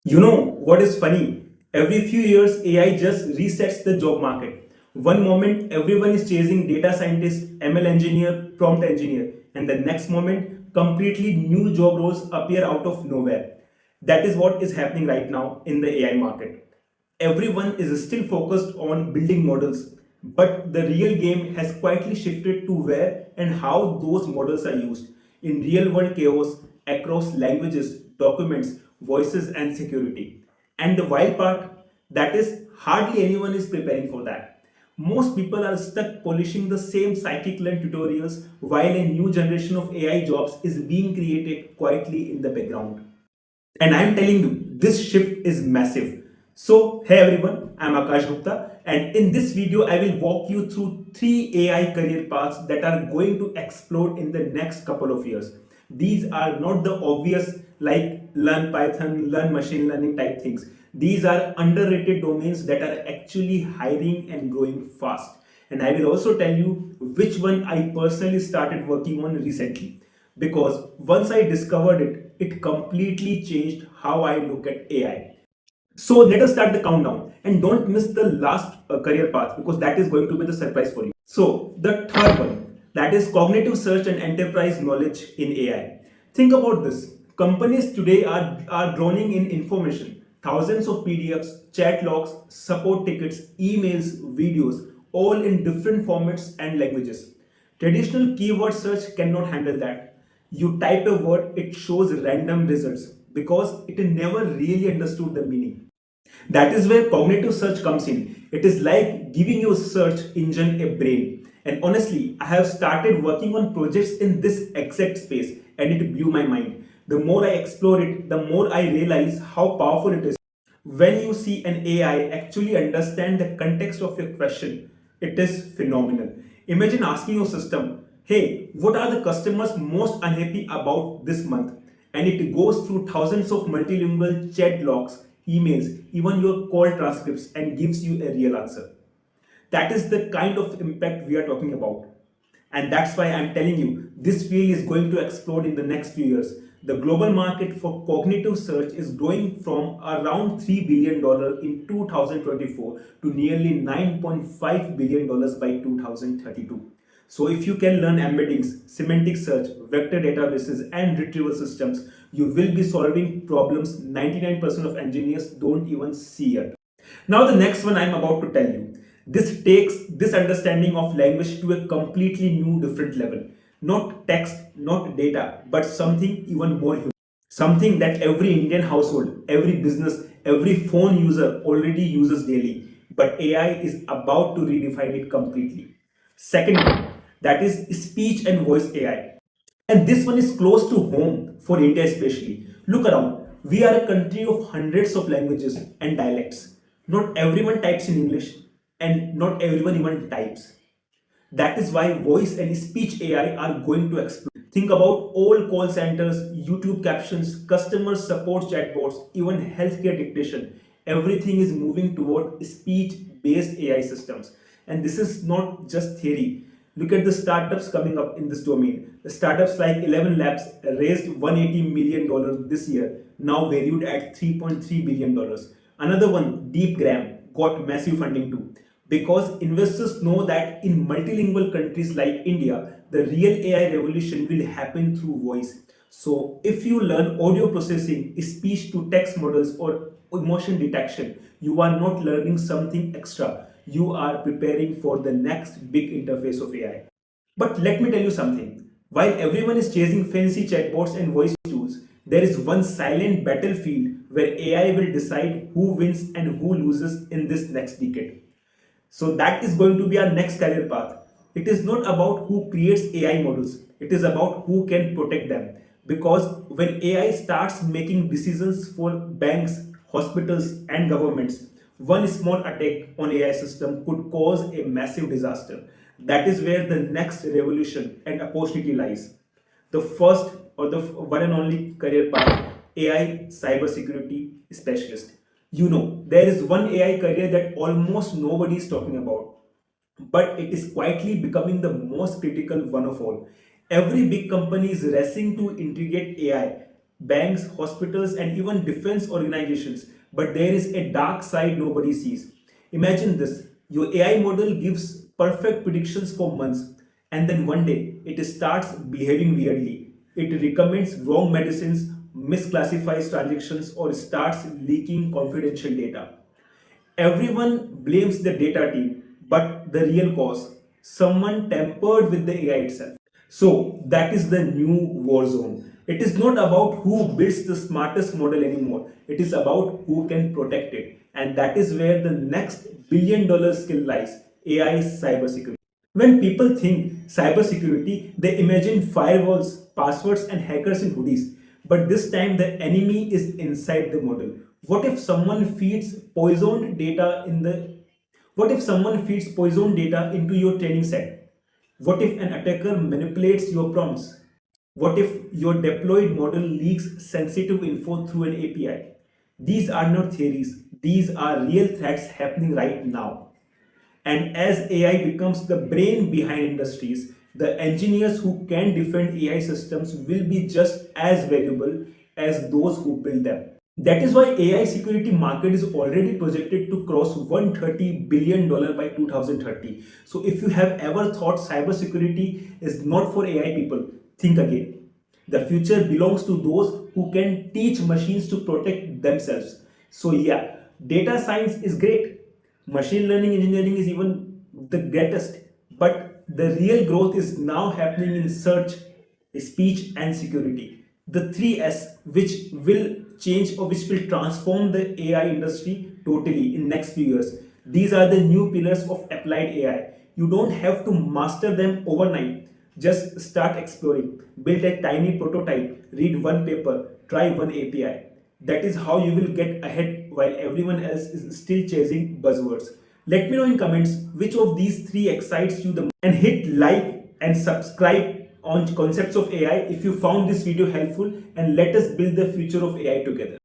You know what is funny? Every few years, AI just resets the job market. One moment, everyone is chasing data scientist, ML engineer, prompt engineer, and the next moment, completely new job roles appear out of nowhere. That is what is happening right now in the AI market. Everyone is still focused on building models, but the real game has quietly shifted to where and how those models are used in real world chaos across languages, documents, voices, and security. And the wild part, that is, hardly anyone is preparing for that. Most people are stuck polishing the same scikit-learn tutorials while a new generation of AI jobs is being created quietly in the background. And I'm telling you, this shift is massive. So, hey everyone, I'm Akash Gupta, and in this video, I will walk you through three AI career paths that are going to explode in the next couple of years. These are not the obvious, like learn Python, learn machine learning type things. These are underrated domains that are actually hiring and growing fast. And I will also tell you which one I personally started working on recently, because once I discovered it, it completely changed how I look at AI. So let us start the countdown and don't miss the last career path, because that is going to be the surprise for you. So the third one, that is cognitive search and enterprise knowledge in AI. Think about this. Companies today are drowning in information. Thousands of PDFs, chat logs, support tickets, emails, videos, all in different formats and languages. Traditional keyword search cannot handle that. You type a word, it shows random results because it never really understood the meaning. That is where cognitive search comes in. It is like giving your search engine a brain. And honestly, I have started working on projects in this exact space and it blew my mind. The more I explore it, the more I realize how powerful it is. When you see an AI actually understand the context of your question, it is phenomenal. Imagine asking your system, hey, what are the customers most unhappy about this month? And it goes through thousands of multilingual chat logs, emails, even your call transcripts, and gives you a real answer. That is the kind of impact we are talking about. And that's why I'm telling you, this field is going to explode in the next few years. The global market for cognitive search is growing from around $3 billion in 2024 to nearly $9.5 billion by 2032. So if you can learn embeddings, semantic search, vector databases, and retrieval systems, you will be solving problems 99% of engineers don't even see yet. Now the next one I'm about to tell you. This takes this understanding of language to a completely new different level. Not text, not data, but something even more human. Something that every Indian household, every business, every phone user already uses daily. But AI is about to redefine it completely. Second one, that is speech and voice AI. And this one is close to home for India especially. Look around. We are a country of hundreds of languages and dialects. Not everyone types in English and not everyone even types. That is why voice and speech AI are going to explode. Think about all call centers, YouTube captions, customer support chatbots, even healthcare dictation. Everything is moving toward speech based AI systems. And this is not just theory. Look at the startups coming up in this domain. The startups like 11 Labs raised $180 million this year, now valued at $3.3 billion. Another one, DeepGram, got massive funding too, because investors know that in multilingual countries like India, the real AI revolution will happen through voice. So, if you learn audio processing, speech to text models, or emotion detection, you are not learning something extra. You are preparing for the next big interface of AI. But let me tell you something. While everyone is chasing fancy chatbots and voice tools, there is one silent battlefield where AI will decide who wins and who loses in this next decade. So that is going to be our next career path. It is not about who creates AI models, it is about who can protect them. Because when AI starts making decisions for banks, hospitals, and governments, one small attack on AI system could cause a massive disaster. That is where the next revolution and opportunity lies. The first or the one and only career path, AI cybersecurity specialist. You know, there is one AI career that almost nobody is talking about, but it is quietly becoming the most critical one of all. Every big company is racing to integrate AI banks, hospitals, and even defense organizations. But there is a dark side nobody sees. Imagine this: your AI model gives perfect predictions for months, and then one day it starts behaving weirdly. It recommends wrong medicines, misclassifies transactions, or starts leaking confidential data. Everyone blames the data team, but the real cause, someone tampered with the AI itself. So that is the new war zone. It is not about who builds the smartest model anymore. It is about who can protect it. And that is where the next billion-dollar skill lies: AI cybersecurity. When people think cybersecurity, they imagine firewalls, passwords, and hackers in hoodies. But this time, the enemy is inside the model. What if someone feeds poisoned data in the what if someone feeds poisoned data into your training set? What if an attacker manipulates your prompts? What if your deployed model leaks sensitive info through an API? These are not theories, these are real threats happening right now. And as AI becomes the brain behind industries, the engineers who can defend AI systems will be just as valuable as those who build them. That is why AI security market is already projected to cross $130 billion by 2030. So if you have ever thought cybersecurity is not for AI people, think again. The future belongs to those who can teach machines to protect themselves. So yeah, data science is great. Machine learning engineering is even the greatest. But the real growth is now happening in search, speech, and security. The three S, which will change or which will transform the AI industry totally in next few years. These are the new pillars of applied AI. You don't have to master them overnight. Just start exploring. Build a tiny prototype, read one paper, try one API. That is how you will get ahead while everyone else is still chasing buzzwords. Let me know in comments which of these three excites you the most, and hit like and subscribe on concepts of AI if you found this video helpful, and let us build the future of AI together.